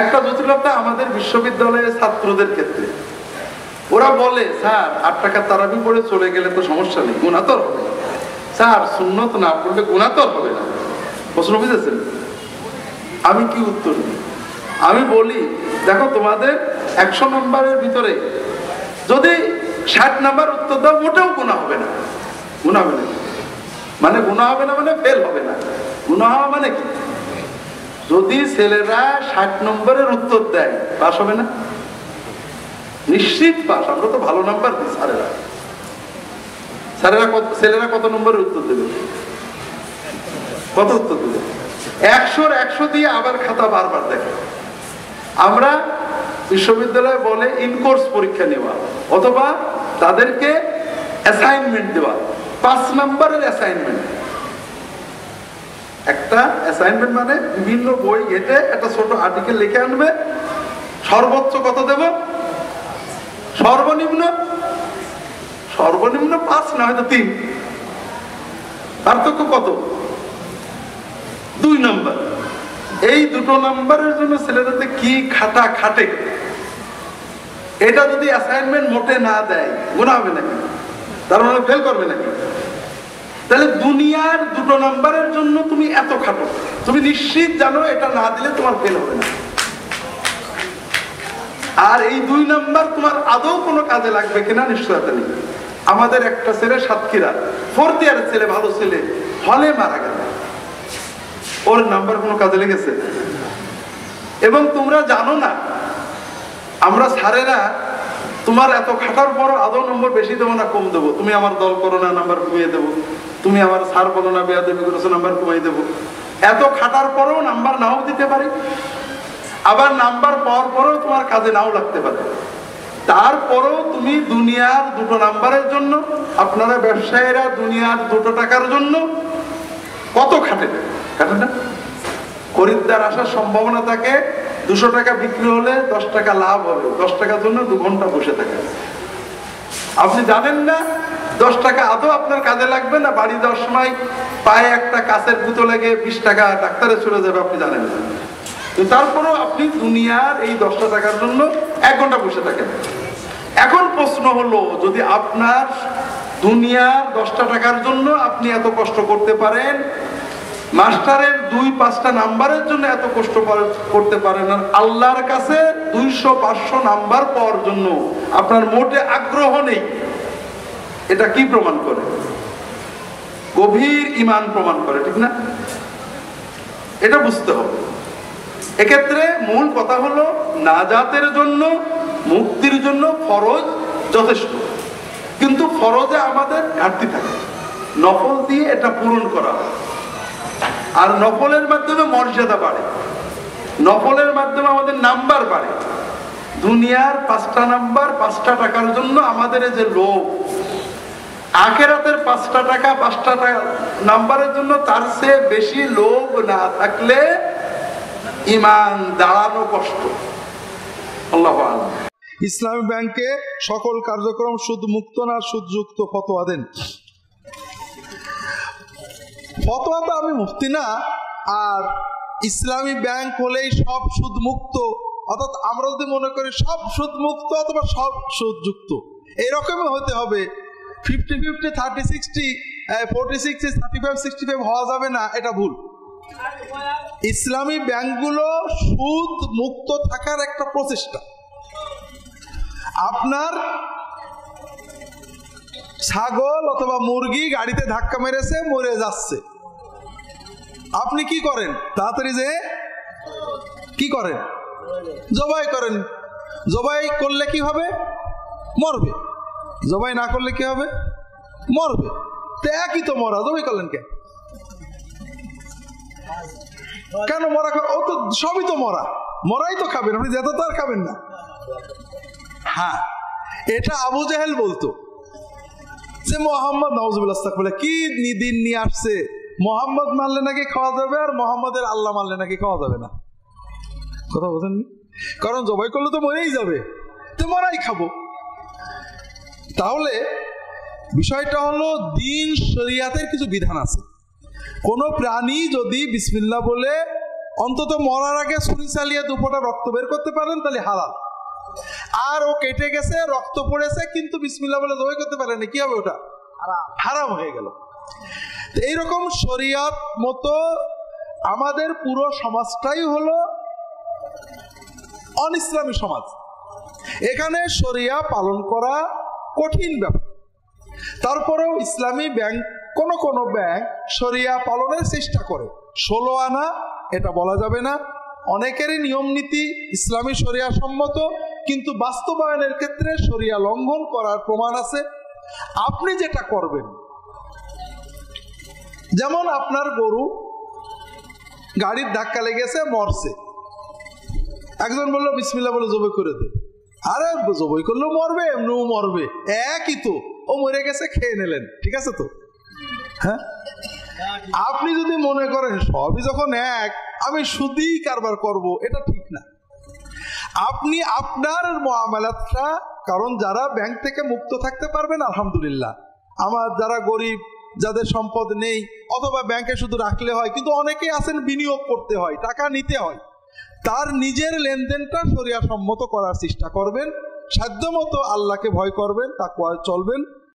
একটা জটিলতা আমাদের বিশ্ববিদ্যালয়ের ছাত্রদের ক্ষেত্রে, ওরা বলে স্যার 8 টাকা তারাবি পড়ে চলে গেলে তো সমস্যা নেই, গুনাতর হবে না। স্যার সুন্নত না পড়লে গুনাতর হবে না। প্রশ্ন বুঝেছেন? আমি কি উত্তর দিই? আমি বলি দেখো, তোমাদের 100 নম্বরের ভিতরে যদি 60 নম্বর উত্তর দাও, মোটেও গুনাহ হবে না। গুনাহ হবে না মানে গুনাহ হবে না মানে ফেল হবে না। গুনাহ হওয়া মানে কি? যদি ছেলেরা 60 নম্বরের উত্তর দেয়, পাস হবে না? নিশ্চিত পাস। আমরা তো ভালো নাম্বার দিই। ছেলেরা কত নম্বরের উত্তর দেবে? কত উত্তর দেবে? 100-র 100 দিয়ে আবার খাতা বারবার দেখে। আমরা বিশ্ববিদ্যালয়ে বলে ইনকোর্স পরীক্ষা নেওয়া অথবা তাদেরকে অ্যাসাইনমেন্ট দেওয়া, 5 নম্বরের অ্যাসাইনমেন্ট। একটা অ্যাসাইনমেন্ট মানে বিভিন্ন বই ঘেটে একটা ছোট আর্টিকেল লিখে আনবে। সর্বোচ্চ কত দেব? সর্বনিম্ন 5 না হয়তো 3। পার্থক্য কত? 2 নম্বর। এই 2 নম্বরের জন্য ছেলেদের কি খাটে। এটা যদি অ্যাসাইনমেন্ট মোটে না দেয়, গুনাহ হবে নাকি? তার মানে ফেল করবে নাকি? তাহলে দুনিয়ার 2 নম্বরের জন্য তুমি এত খাটো, তুমি নিশ্চিত জানো এটা না দিলে তোমার ফেল হবে না। আর এই 2 নম্বর তোমার আদৌ কোনো কাজে লাগবে কিনা নিশ্চয়তা নেই। আমাদের একটা ছেলে সাতক্ষীরা 4th ইয়ারের ছেলে, ভালো ছেলে, হলে মারা গেল। ওর নাম্বার কোনো কাজে লেগেছে? এবং তোমরা জানো না, আমরা স্যারেরা তোমার এত খাটার পর আদৌ নম্বর বেশি দেবো না কম দেবো। তুমি আমার দল করো না, নাম্বার কমিয়ে দেবো। তুমি আমার স্যার বলো না, বেয়াদবি করেছো, নাম্বার কমিয়ে দেবো। এত খাটার পরেও নাম্বার নাও দিতে পারি, আবার নাম্বার পাওয়ার পরেও তোমার কাজে নাও লাগতে পারে। তারপরেও তুমি দুনিয়ার 2 নাম্বারের জন্য, আপনারা ব্যবসায়ীরা দুনিয়ার 2 টাকার জন্য কত খাটে না? খরিদ্দার আসার সম্ভাবনা থাকে, 200 টাকা বিক্রি হলে 10 টাকা লাভ হবে। 10 টাকার জন্য 2 ঘন্টা বসে থাকে। আপনি জানেন না 10 টাকা আদৌ আপনার কাজে লাগবে না, বাড়ি যাওয়ার সময় পায়ে একটা কাঁচের গুঁতো লেগে 20 টাকা ডাক্তারে চলে যাবে, আপনি জানেন না। তারপরেও আপনি দুনিয়ার এই 10 টাকার জন্য 1 ঘন্টা বসে থাকেন। এখন প্রশ্ন হলো, যদি আপনার দুনিয়ার 10 টাকার জন্য আপনি এত কষ্ট করতে পারেন, মাস্টারের 2-5টা নাম্বারের জন্য এত কষ্ট করতে পারেন, আর আল্লাহর কাছে 200-500 নাম্বার পাওয়ার জন্য আপনার মোটে আগ্রহ নেই, এটা কি প্রমাণ করে? গভীর ঈমান প্রমাণ করে, ঠিক না? এটা বুঝতে হবে। এক্ষেত্রে মূল কথা হলো, নাজাতের জন্য, মুক্তির জন্য ফরজ যথেষ্ট, কিন্তু ফরজে আমাদের ঘাটতি থাকে। নফল দিয়ে এটা পূরণ করা হয়। আর নফলের মাধ্যমে মর্যাদা বাড়ে, নফলের মাধ্যমে আমাদের নাম্বার বাড়ে। দুনিয়ার 5টা নাম্বার 5টা টাকার জন্য আমাদের যে লোভ, আখেরাতের 5টা টাকা 5টা নাম্বারের জন্য তার চেয়ে বেশি লোভ না থাকলে ঈমান দাঁড়ানো কষ্ট। আল্লাহু আ'লাম। ইসলামী ব্যাংকে সকল কার্যক্রম সুদ মুক্ত না সুদযুক্ত ফতোয়া দেন। ফতোয়া তো আমি মুফতি না, আর ইসলামী ব্যাংক হলেই সব সুদ মুক্ত, অর্থাৎ আমরা যদি মনে করি সব সুদ মুক্ত অথবা সব সুদযুক্ত, এরকমই হতে হবে। 50-50, 30-60, 40-60, 35-65 হওয়া যাবে না, এটা ভুল। ইসলামী ব্যাংকগুলো সুদ মুক্ত থাকার একটা প্রচেষ্টা। আপনার ছাগল অথবা মুরগি গাড়িতে ধাক্কা মেরেছে, মরে যাচ্ছে, আপনি কি করেন? তাড়াতাড়ি যে কি করেন? জবাই করেন। জবাই করলে কি হবে? মরবে। জবাই না করলে কি হবে? মরবে। তো একই তো মরা, জবাই করলেন কেন মরা? ও তো সবই তো মরা, মরাই তো খাবেন, আপনি যেত তো আর খাবেন না। হ্যাঁ, এটা আবু জেহেল বলতো যে মোহাম্মদ নাউজুবিল্লাহ কি দিন নিয়ে আসছে, মোহাম্মদ মানলে নাকি খাওয়া যাবে, আর মোহাম্মদের আল্লাহ মানলে নাকি খাওয়া যাবে না। কথা বোঝেননি? কারণ জবাই করলে তো মরেই যাবে, তো মরাই খাবো। তাহলে বিষয়টা হলো, দিন শরিয়াতের কিছু বিধান আছে। কোন প্রাণী যদি বিসমিল্লাহ বলে অন্তত মরার আগে ছুরি চালিয়ে দুপোটা রক্ত বের করতে পারেন তাহলে হালাল। আর ও কেটে গেছে, রক্ত পড়েছে, কিন্তু বিসমিল্লাহ বলে জবাই করতে পারেনি, কি হবে? ওটা হারাম হয়ে গেল। এইরকম শরিয়াত মতো আমাদের পুরো সমাজটাই হলো অনইসলামী সমাজ। এখানে শরিয়া পালন করা কঠিন ব্যাপার। তারপরেও ইসলামী ব্যাংক, কোন ব্যাংক শরিয়া পালনের চেষ্টা করে। 16 আনা এটা বলা যাবে না, অনেকেরই নিয়ম নীতি ইসলামী শরিয়া সম্মত, কিন্তু বাস্তবায়নের ক্ষেত্রে শরিয়া লঙ্ঘন করার প্রমাণ আছে। আপনি যেটা করবেন, যেমন আপনার গরু গাড়ির ধাক্কা লেগেছে, মরছে, একজন বললো বিসমিল্লাহ বলে জবাই করে দে। আরে জবাই করলেও মরবে, এমনিও মরবে, একই তো, ও মরে গেছে, খেয়ে নিলেন, ঠিক আছে তো? হ্যাঁ, আপনি যদি মনে করেন সবই যখন এক, আমি শুধুই কারবার করব, এটা ঠিক না। আপনি আপনার মুআমালাতটা, কারণ যারা ব্যাংক থেকে মুক্ত থাকতে পারবেন আলহামদুলিল্লাহ, আমার যারা গরিব, যাদের সম্পদ নেই, অথবা ব্যাংকে শুধু রাখলে হয়, কিন্তু অনেকেই আছেন বিনিয়োগ করতে হয়, টাকা নিতে হয়, তার নিজের লেনদেনটা শরিয়া সম্মত করার চেষ্টা করবেন, সাধ্যমতো আল্লাহকে ভয় করবেন, তাকওয়ায় চলবেন।